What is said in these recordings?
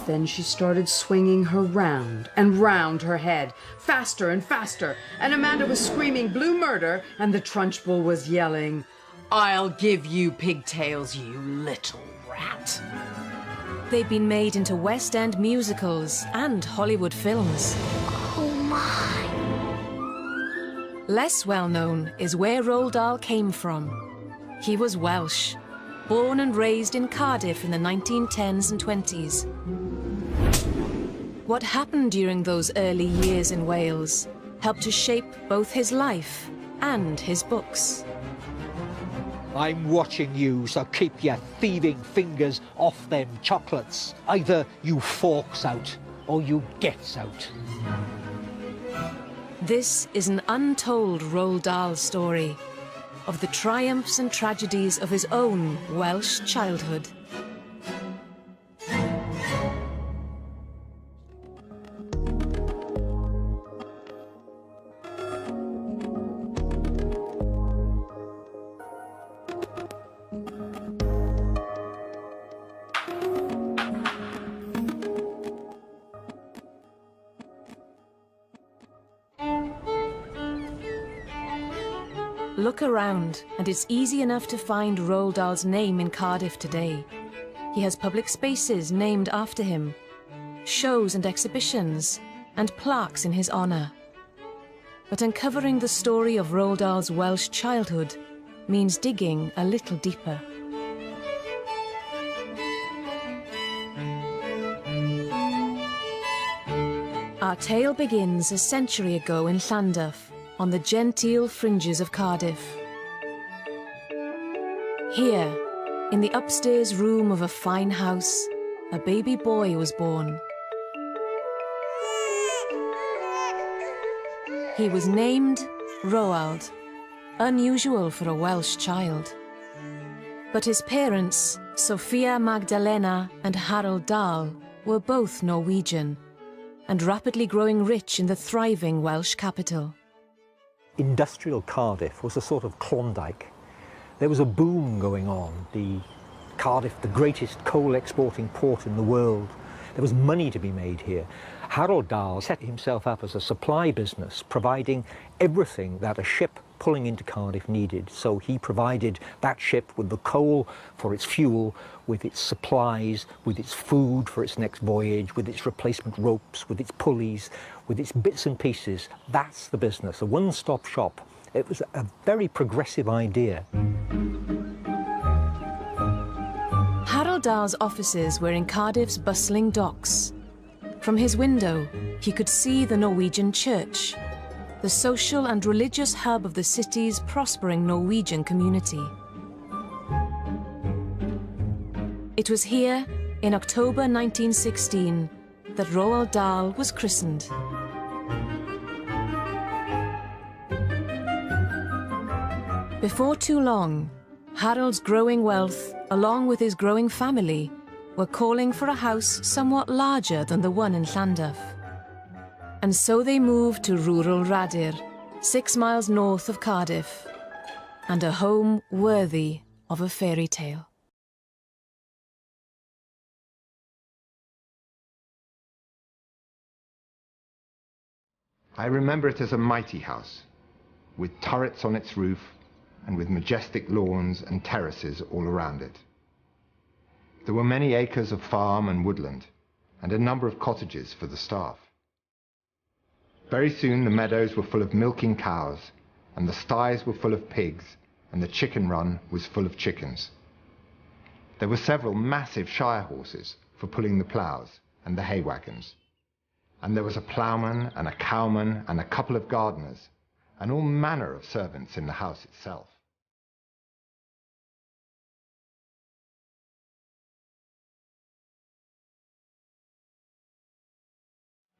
Then she started swinging her round and round her head, faster and faster, and Amanda was screaming blue murder, and the Trunchbull was yelling, "I'll give you pigtails, you little rat." They've been made into West End musicals and Hollywood films. Oh my. Less well known is where Roald Dahl came from. He was Welsh, born and raised in Cardiff in the 1910s and 20s. What happened during those early years in Wales helped to shape both his life and his books. I'm watching you, so keep your thieving fingers off them chocolates. Either you forks out or you gets out. This is an untold Roald Dahl story of the triumphs and tragedies of his own Welsh childhood. Look around, and it's easy enough to find Roald Dahl's name in Cardiff today. He has public spaces named after him, shows and exhibitions, and plaques in his honour. But uncovering the story of Roald Dahl's Welsh childhood means digging a little deeper. Our tale begins a century ago in Llandaff, on the genteel fringes of Cardiff. Here, in the upstairs room of a fine house, a baby boy was born. He was named Roald, unusual for a Welsh child. But his parents, Sophia Magdalena and Harold Dahl, were both Norwegian and rapidly growing rich in the thriving Welsh capital. Industrial Cardiff was a sort of Klondike. There was a boom going on. Cardiff, the greatest coal exporting port in the world. There was money to be made here. Harold Dahl set himself up as a supply business, providing everything that a ship pulling into Cardiff needed. So he provided that ship with the coal for its fuel, with its supplies, with its food for its next voyage, with its replacement ropes, with its pulleys, with its bits and pieces. That's the business, a one-stop shop. It was a very progressive idea. Harold Dahl's offices were in Cardiff's bustling docks. From his window, he could see the Norwegian church, the social and religious hub of the city's prospering Norwegian community. It was here, in October 1916, that Roald Dahl was christened. Before too long, Harold's growing wealth, along with his growing family, were calling for a house somewhat larger than the one in Llandaff. And so they moved to rural Radyr, 6 miles north of Cardiff, and a home worthy of a fairy tale. I remember it as a mighty house, with turrets on its roof and with majestic lawns and terraces all around it. There were many acres of farm and woodland, and a number of cottages for the staff. Very soon the meadows were full of milking cows, and the sties were full of pigs, and the chicken run was full of chickens. There were several massive shire horses for pulling the ploughs and the hay wagons. And there was a ploughman and a cowman and a couple of gardeners, and all manner of servants in the house itself.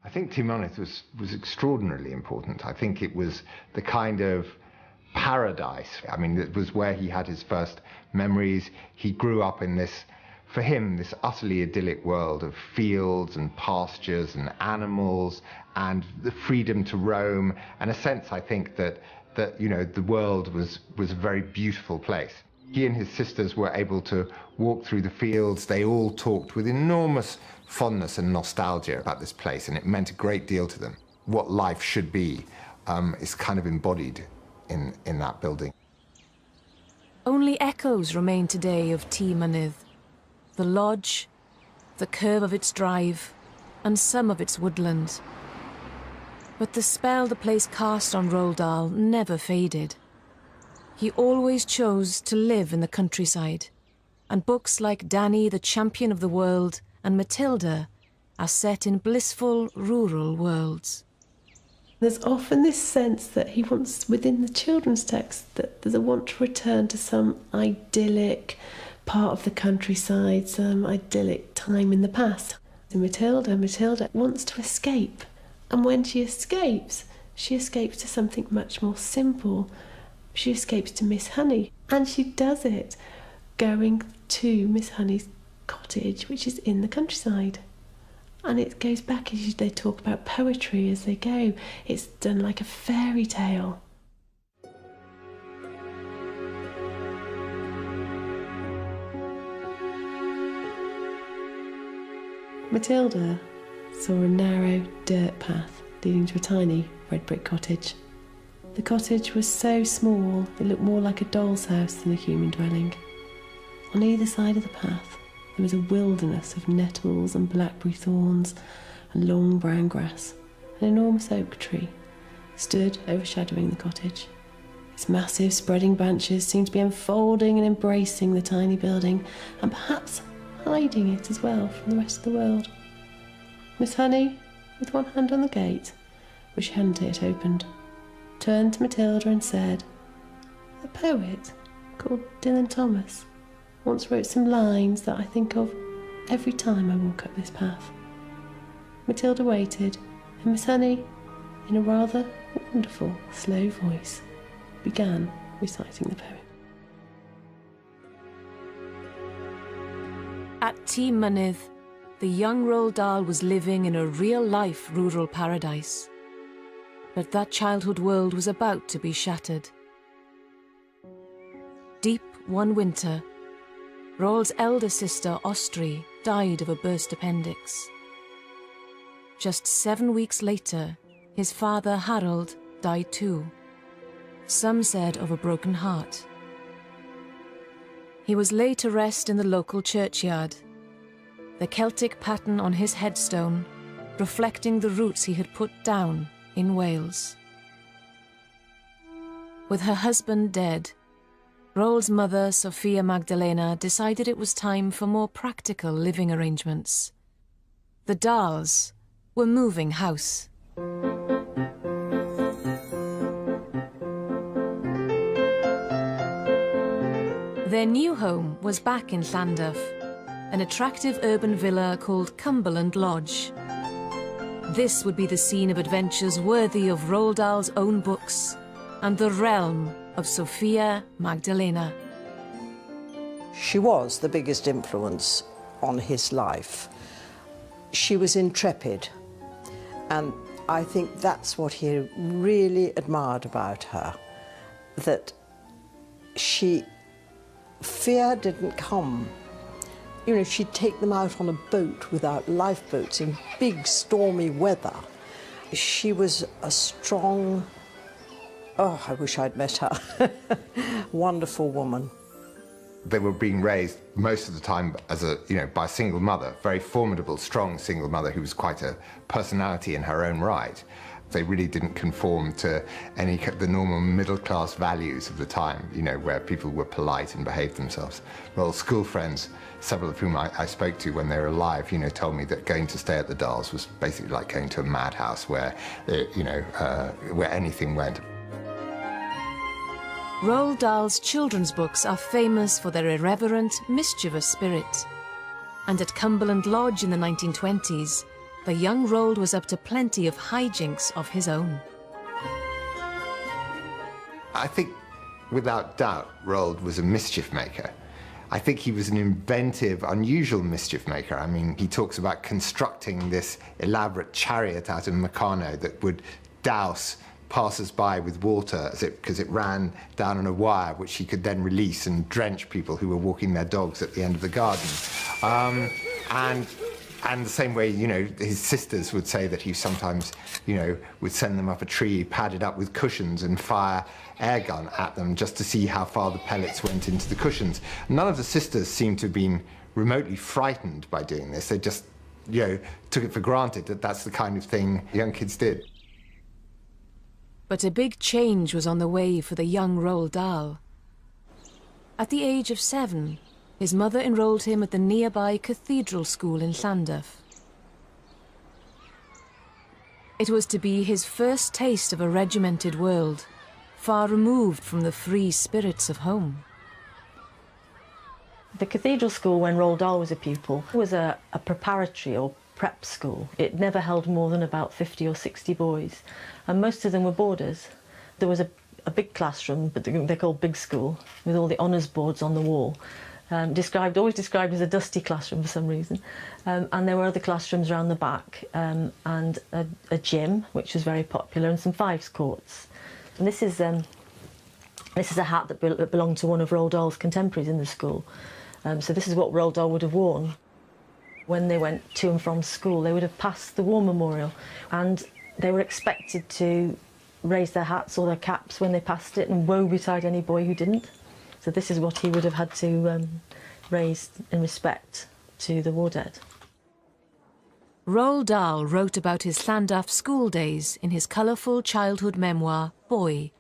I think Ty Mynydd was extraordinarily important. I think it was the kind of paradise. I mean, it was where he had his first memories. He grew up in this, for him, this utterly idyllic world of fields and pastures and animals and the freedom to roam, and a sense, I think, that you know, the world was a very beautiful place. He and his sisters were able to walk through the fields. They all talked with enormous fondness and nostalgia about this place, and it meant a great deal to them. What life should be is kind of embodied in that building. Only echoes remain today of Tŷ Mynydd, the lodge, the curve of its drive, and some of its woodland. But the spell the place cast on Roald Dahl never faded. He always chose to live in the countryside, and books like Danny, the Champion of the World, and Matilda are set in blissful rural worlds. There's often this sense that he wants, within the children's text, that there's a want to return to some idyllic part of the countryside, some idyllic time in the past. And Matilda wants to escape. And when she escapes to something much more simple. She escapes to Miss Honey. And she does it going to Miss Honey's cottage, which is in the countryside. And it goes back as they talk about poetry as they go. It's done like a fairy tale. Matilda saw a narrow dirt path leading to a tiny red brick cottage. The cottage was so small it looked more like a doll's house than a human dwelling. On either side of the path there was a wilderness of nettles and blackberry thorns and long brown grass. An enormous oak tree stood overshadowing the cottage. Its massive spreading branches seemed to be enfolding and embracing the tiny building, and perhaps hiding it as well from the rest of the world. Miss Honey, with one hand on the gate, which hadn't yet opened, turned to Matilda and said, "A poet called Dylan Thomas once wrote some lines that I think of every time I walk up this path." Matilda waited, and Miss Honey, in a rather wonderful, slow voice, began reciting the poem. At Tŷ Mynydd, the young Roald Dahl was living in a real-life rural paradise. But that childhood world was about to be shattered. Deep one winter, Roald's elder sister, Ostri, died of a burst appendix. Just 7 weeks later, his father, Harold, died too. Some said of a broken heart. He was laid to rest in the local churchyard, the Celtic pattern on his headstone reflecting the roots he had put down in Wales. With her husband dead, Roald's mother, Sophia Magdalena, decided it was time for more practical living arrangements. The Dahls were moving house. Their new home was back in Llandaff, an attractive urban villa called Cumberland Lodge. This would be the scene of adventures worthy of Roald Dahl's own books and the realm of Sophia Magdalena. She was the biggest influence on his life. She was intrepid, and I think that's what he really admired about her, that fear didn't come. You know, she'd take them out on a boat without lifeboats in big stormy weather. She was a strong, oh, I wish I'd met her, wonderful woman. They were being raised most of the time as by a single mother, very formidable, strong single mother who was quite a personality in her own right. They really didn't conform to the normal middle-class values of the time, where people were polite and behaved themselves. Well, school friends, several of whom I spoke to when they were alive, told me that going to stay at the Dahls was basically like going to a madhouse where, where anything went. Roald Dahl's children's books are famous for their irreverent, mischievous spirit. And at Cumberland Lodge in the 1920s, the young Roald was up to plenty of hijinks of his own. I think, without doubt, Roald was a mischief maker. I think he was an inventive, unusual mischief maker. I mean, he talks about constructing this elaborate chariot out of Meccano that would douse passers-by with water because it ran down on a wire, which he could then release and drench people who were walking their dogs at the end of the garden. And And the same way, you know, his sisters would say that he sometimes, you know, would send them up a tree padded up with cushions and fire air gun at them just to see how far the pellets went into the cushions. None of the sisters seemed to have been remotely frightened by doing this. They just, you know, took it for granted that that's the kind of thing young kids did. But a big change was on the way for the young Roald Dahl. At the age of 7, his mother enrolled him at the nearby cathedral school in Llandaff. It was to be his first taste of a regimented world, far removed from the free spirits of home. The cathedral school, when Roald Dahl was a pupil, was a preparatory or prep school. It never held more than about 50 or 60 boys, and most of them were boarders. There was a big classroom, but they're called Big School, with all the honours boards on the wall. Always described as a dusty classroom for some reason. And there were other classrooms around the back, and a gym, which was very popular, and some fives courts. And this is a hat that belonged to one of Roald Dahl's contemporaries in the school. So this is what Roald Dahl would have worn. When they went to and from school, they would have passed the War Memorial, and they were expected to raise their hats or their caps when they passed it, and woe betide any boy who didn't. So this is what he would have had to raise in respect to the war dead. Roald Dahl wrote about his Llandaff school days in his colourful childhood memoir, Boy.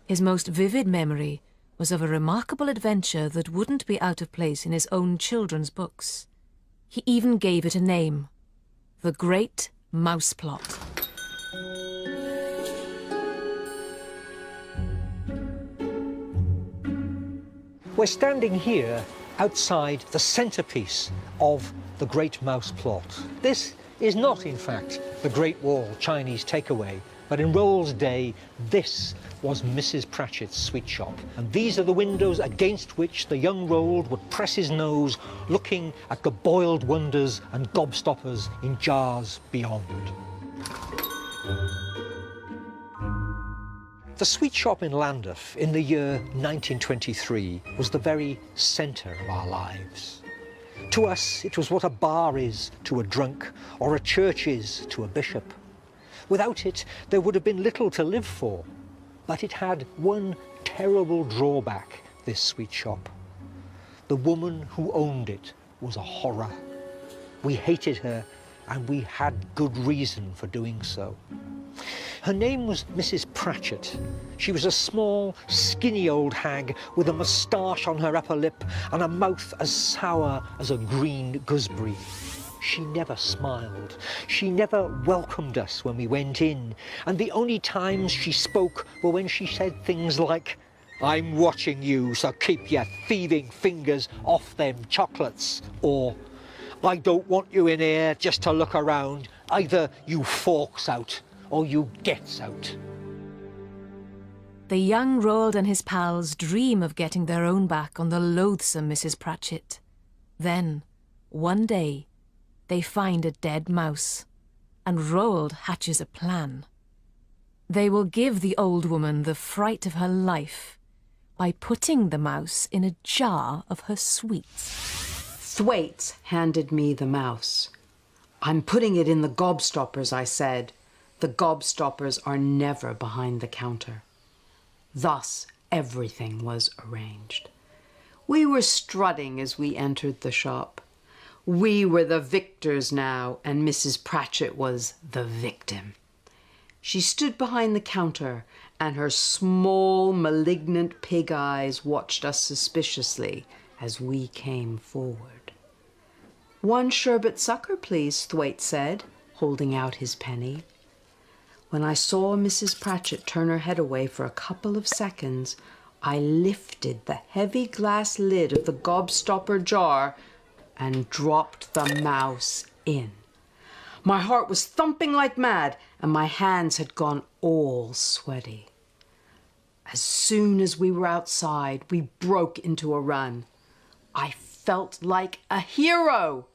His most vivid memory was of a remarkable adventure that wouldn't be out of place in his own children's books. He even gave it a name, The Great Mouse Plot. We're standing here outside the centrepiece of the Great Mouse Plot. This is not, in fact, the Great Wall Chinese takeaway, but in Roald's day, this was Mrs. Pratchett's sweet shop. And these are the windows against which the young Roald would press his nose, looking at the boiled wonders and gobstoppers in jars beyond. The sweet shop in Llandaff in the year 1923 was the very centre of our lives. To us, it was what a bar is to a drunk, or a church is to a bishop. Without it, there would have been little to live for. But it had one terrible drawback, this sweet shop. The woman who owned it was a horror. We hated her, and we had good reason for doing so. Her name was Mrs. Pratchett. She was a small, skinny old hag with a moustache on her upper lip and a mouth as sour as a green gooseberry. She never smiled. She never welcomed us when we went in, and the only times she spoke were when she said things like, "I'm watching you, so keep your thieving fingers off them chocolates," or, "I don't want you in here just to look around. Either you forks out or you gets out." The young Roald and his pals dream of getting their own back on the loathsome Mrs. Pratchett. Then, one day, they find a dead mouse, and Roald hatches a plan. They will give the old woman the fright of her life by putting the mouse in a jar of her sweets. Thwaites handed me the mouse. "I'm putting it in the gobstoppers," I said. The gobstoppers are never behind the counter. Thus, everything was arranged. We were strutting as we entered the shop. We were the victors now, and Mrs. Pratchett was the victim. She stood behind the counter, and her small, malignant pig eyes watched us suspiciously as we came forward. "One sherbet sucker, please," Thwaites said, holding out his penny. When I saw Mrs. Pratchett turn her head away for a couple of seconds, I lifted the heavy glass lid of the gobstopper jar and dropped the mouse in. My heart was thumping like mad, and my hands had gone all sweaty. As soon as we were outside, we broke into a run. I felt like a hero.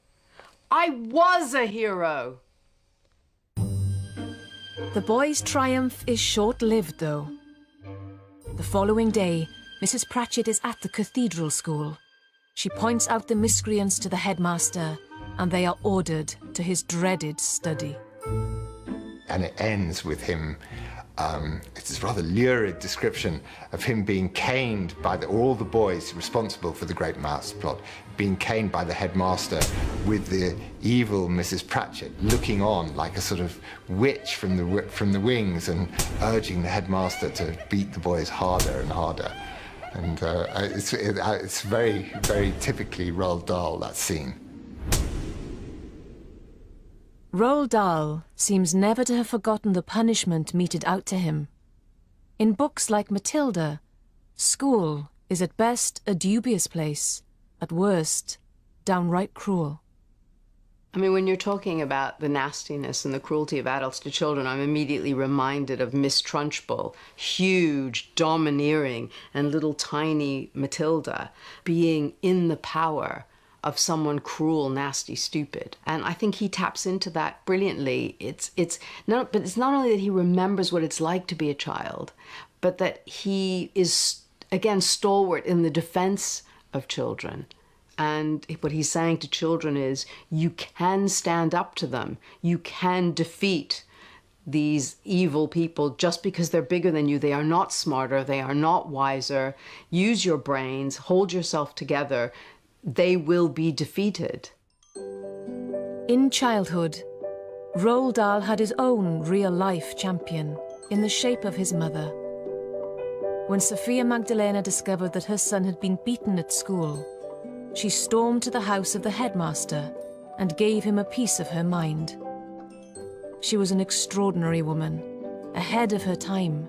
I was a hero. The boys' triumph is short-lived, though. The following day, Mrs. Pratchett is at the cathedral school. She points out the miscreants to the headmaster and they are ordered to his dreaded study. And it ends with him, it's this rather lurid description of him being caned by all the boys responsible for the Great Mouse plot, being caned by the headmaster with the evil Mrs. Pratchett looking on like a sort of witch from the wings and urging the headmaster to beat the boys harder and harder. And it's very, very typically Roald Dahl, that scene. Roald Dahl seems never to have forgotten the punishment meted out to him. In books like Matilda, school is at best a dubious place, at worst, downright cruel. I mean, when you're talking about the nastiness and the cruelty of adults to children, I'm immediately reminded of Miss Trunchbull, huge, domineering, and little tiny Matilda being in the power of someone cruel, nasty, stupid. And I think he taps into that brilliantly. But it's not only that he remembers what it's like to be a child, but that he is, again, stalwart in the defense of children. And what he's saying to children is, you can stand up to them. You can defeat these evil people just because they're bigger than you. They are not smarter. They are not wiser. Use your brains. Hold yourself together. They will be defeated. In childhood, Roald Dahl had his own real-life champion in the shape of his mother. When Sophia Magdalena discovered that her son had been beaten at school, she stormed to the house of the headmaster and gave him a piece of her mind. She was an extraordinary woman, ahead of her time,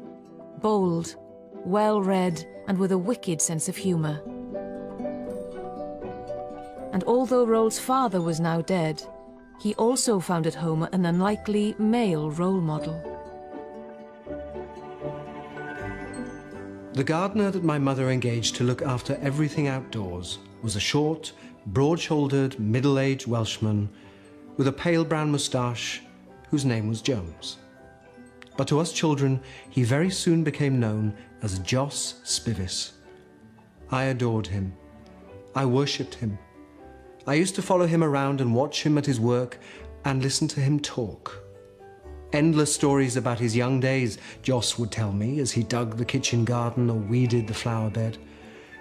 bold, well-read, and with a wicked sense of humour. And although Roald's father was now dead, he also found at home an unlikely male role model. The gardener that my mother engaged to look after everything outdoors was a short, broad-shouldered, middle-aged Welshman with a pale brown moustache whose name was Jones. But to us children, he very soon became known as Jos Spivis. I adored him. I worshipped him. I used to follow him around and watch him at his work and listen to him talk. Endless stories about his young days Jos would tell me as he dug the kitchen garden or weeded the flower bed.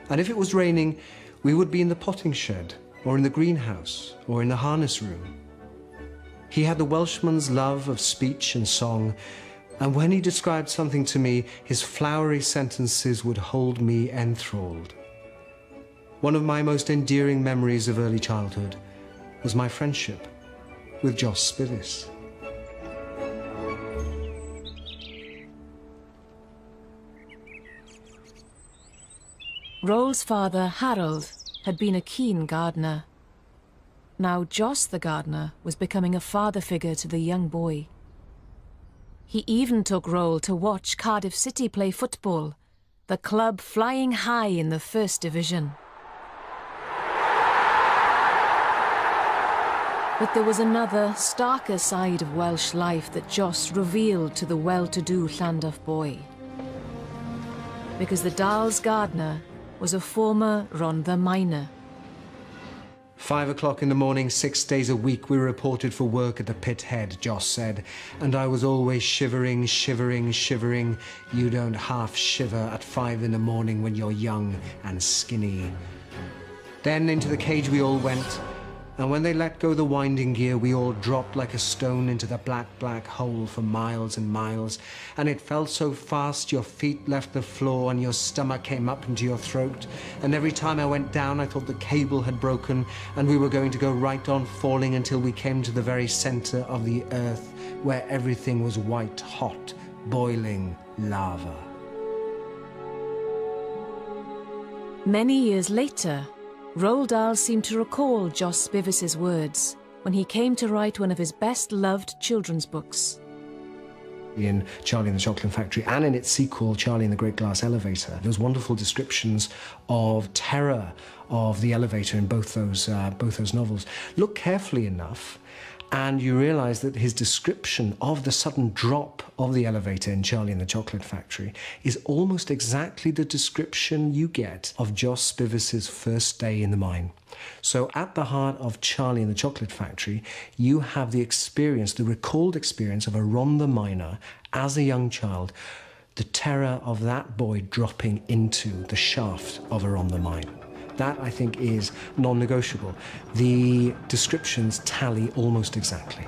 And if it was raining, we would be in the potting shed or in the greenhouse or in the harness room. He had the Welshman's love of speech and song, and when he described something to me, his flowery sentences would hold me enthralled. One of my most endearing memories of early childhood was my friendship with Jos Spivis. Roald's father, Harold, had been a keen gardener. Now Jos the gardener was becoming a father figure to the young boy. He even took Roald to watch Cardiff City play football, the club flying high in the First Division. But there was another, starker side of Welsh life that Jos revealed to the well-to-do Llandaff boy. Because the Dahls' gardener was a former Rhondda miner. 5 o'clock in the morning, 6 days a week, we reported for work at the pit head, Jos said, and I was always shivering, shivering, shivering. You don't half shiver at 5 in the morning when you're young and skinny. Then into the cage we all went, and when they let go the winding gear, we all dropped like a stone into the black, black hole for miles and miles, and it felt so fast your feet left the floor and your stomach came up into your throat, and every time I went down I thought the cable had broken and we were going to go right on falling until we came to the very center of the earth where everything was white hot, boiling lava. Many years later, Roald Dahl seemed to recall Jos Spivis's words when he came to write one of his best-loved children's books. In Charlie and the Chocolate Factory and in its sequel, Charlie and the Great Glass Elevator, there's wonderful descriptions of terror of the elevator in both those novels. Look carefully enough, And you realise that his description of the sudden drop of the elevator in Charlie and the Chocolate Factory is almost exactly the description you get of Jos Spivis's first day in the mine. So at the heart of Charlie and the Chocolate Factory, you have the experience, the recalled experience of a Ron the miner as a young child, the terror of that boy dropping into the shaft of a Ron the mine. That, I think, is non-negotiable. The descriptions tally almost exactly.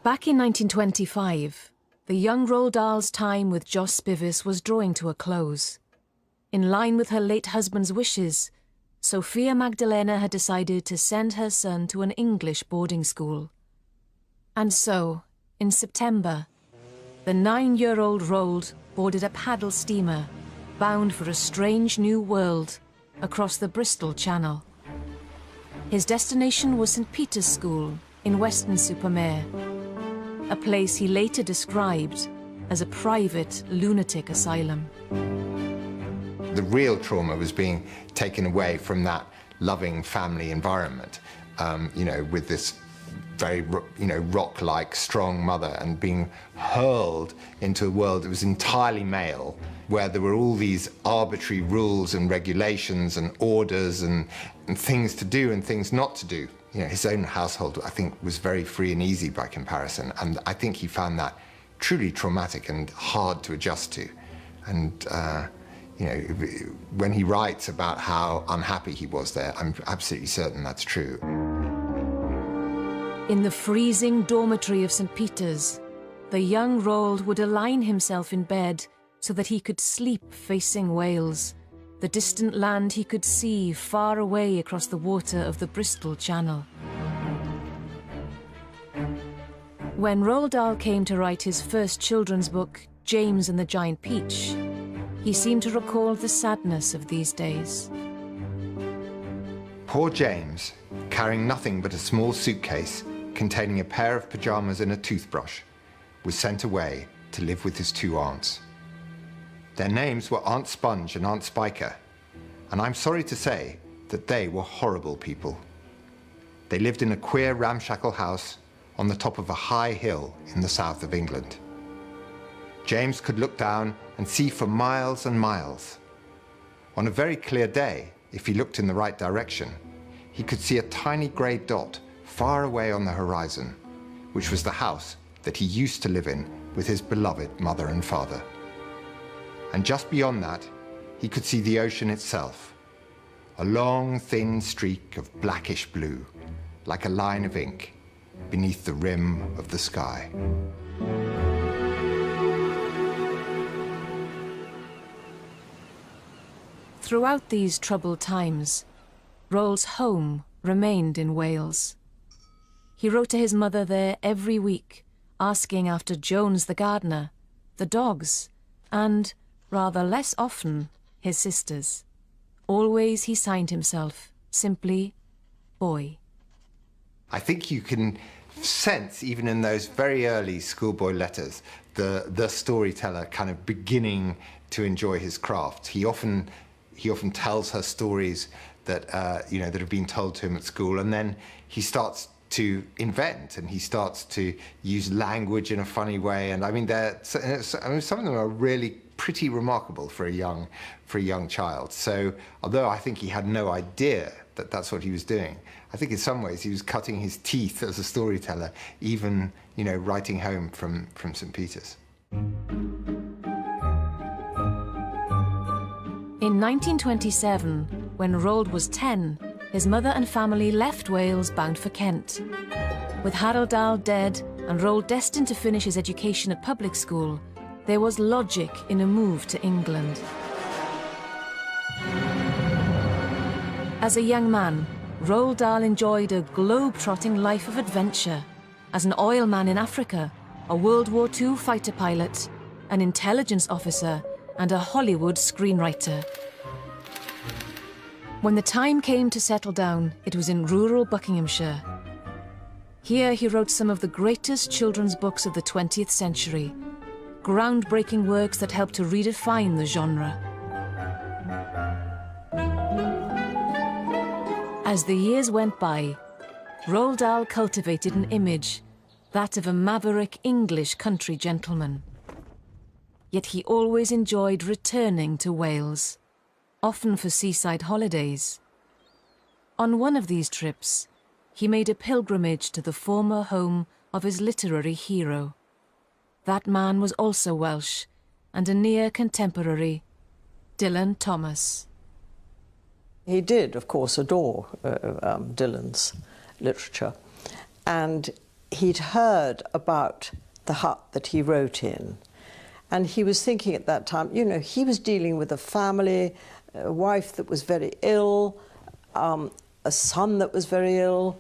Back in 1925, the young Roald Dahl's time with Jos Spivis was drawing to a close. In line with her late husband's wishes, Sophia Magdalena had decided to send her son to an English boarding school. And so, in September, the 9-year-old Roald boarded a paddle steamer bound for a strange new world across the Bristol Channel. His destination was St. Peter's School in Weston-super-Mare, a place he later described as a private lunatic asylum. The real trauma was being taken away from that loving family environment, with this very, rock-like, strong mother, and being hurled into a world that was entirely male, where there were all these arbitrary rules and regulations and orders and things to do and things not to do. His own household, I think, was very free and easy by comparison, and I think he found that truly traumatic and hard to adjust to. And, when he writes about how unhappy he was there, I'm absolutely certain that's true. In the freezing dormitory of St. Peter's, the young Roald would align himself in bed so that he could sleep facing Wales, the distant land he could see far away across the water of the Bristol Channel. When Roald Dahl came to write his first children's book, James and the Giant Peach, he seemed to recall the sadness of these days. Poor James, carrying nothing but a small suitcase containing a pair of pyjamas and a toothbrush, was sent away to live with his two aunts. Their names were Aunt Sponge and Aunt Spiker, and I'm sorry to say that they were horrible people. They lived in a queer, ramshackle house on the top of a high hill in the south of England. James could look down and see for miles and miles. On a very clear day, if he looked in the right direction, he could see a tiny grey dot far away on the horizon, which was the house that he used to live in with his beloved mother and father. And just beyond that, he could see the ocean itself, a long, thin streak of blackish blue, like a line of ink, beneath the rim of the sky. Throughout these troubled times, Roald's home remained in Wales. He wrote to his mother there every week, asking after Jones the gardener, the dogs, and, rather less often, his sisters. Always he signed himself simply Boy. I think you can sense, even in those very early schoolboy letters, the storyteller kind of beginning to enjoy his craft. He often tells her stories that that have been told to him at school, and then he starts to invent, and he starts to use language in a funny way. And I mean, some of them are really pretty remarkable for a young child. So, although I think he had no idea that that's what he was doing, I think in some ways he was cutting his teeth as a storyteller, even writing home from St. Peter's. In 1927, when Roald was 10, his mother and family left Wales bound for Kent. With Harold Dahl dead and Roald destined to finish his education at public school, there was logic in a move to England. As a young man, Roald Dahl enjoyed a globe-trotting life of adventure as an oilman in Africa, a World War II fighter pilot, an intelligence officer, and a Hollywood screenwriter. When the time came to settle down, it was in rural Buckinghamshire. Here he wrote some of the greatest children's books of the 20th century, groundbreaking works that helped to redefine the genre. As the years went by, Roald Dahl cultivated an image, that of a maverick English country gentleman. Yet he always enjoyed returning to Wales, often for seaside holidays. On one of these trips, he made a pilgrimage to the former home of his literary hero. That man was also Welsh, and a near contemporary, Dylan Thomas. He did, of course, adore Dylan's literature, and he'd heard about the hut that he wrote in, and he was thinking at that time, you know, he was dealing with a family, a wife that was very ill, a son that was very ill,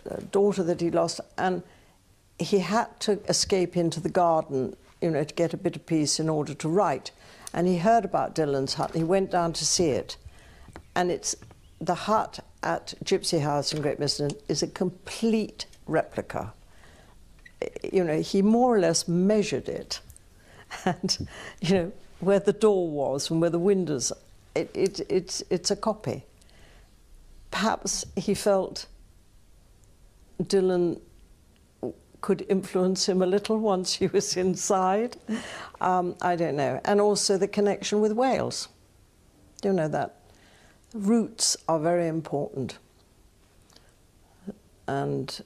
a daughter that he lost, and he had to escape into the garden, you know, to get a bit of peace in order to write. And he heard about Dylan's hut, and he went down to see it. And it's the hut at Gypsy House in Great Miston is a complete replica. You know, he more or less measured it, and you know where the door was and where the windows. It's a copy. Perhaps he felt Dylan could influence him a little once he was inside. I don't know. And also the connection with Wales. You know that. Roots are very important. And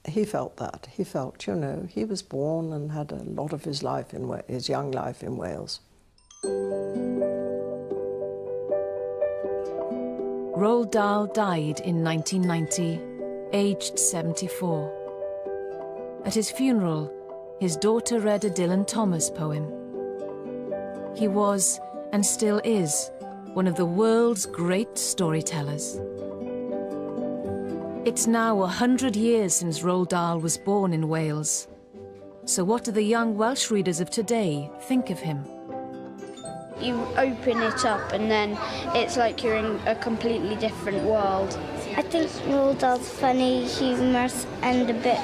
he felt that. He felt, you know, he was born and had a lot of his life his young life in Wales. Roald Dahl died in 1990, aged 74. At his funeral, his daughter read a Dylan Thomas poem. He was, and still is, one of the world's great storytellers. It's now 100 years since Roald Dahl was born in Wales. So what do the young Welsh readers of today think of him? You open it up and then it's like you're in a completely different world. I think Roald Dahl's funny, humorous and a bit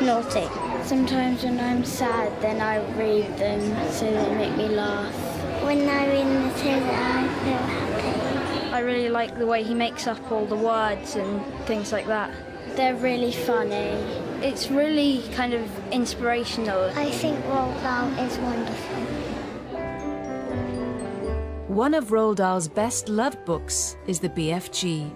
naughty. Sometimes when I'm sad, then I read them so they make me laugh. When I'm in the theatre, I feel happy. I really like the way he makes up all the words and things like that. They're really funny. It's really kind of inspirational. I think Roald Dahl is wonderful. One of Roald Dahl's best-loved books is the BFG.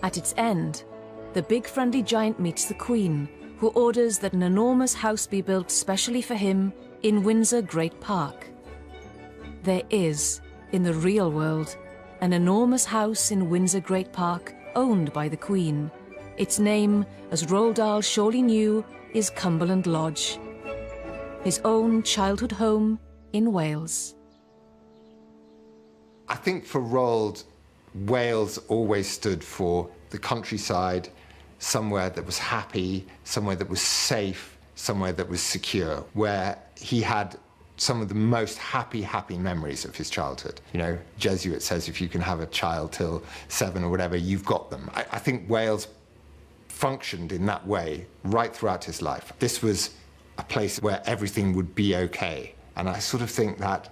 At its end, the big friendly giant meets the Queen, who orders that an enormous house be built specially for him in Windsor Great Park. There is, in the real world, an enormous house in Windsor Great Park owned by the Queen. Its name, as Roald Dahl surely knew, is Cumberland Lodge, his own childhood home in Wales. I think for Roald, Wales always stood for the countryside, somewhere that was happy, somewhere that was safe, somewhere that was secure, where he had some of the most happy memories of his childhood. You know, Jesuit says if you can have a child till 7 or whatever, you've got them. I think Wales functioned in that way right throughout his life. This was a place where everything would be okay. And I sort of think that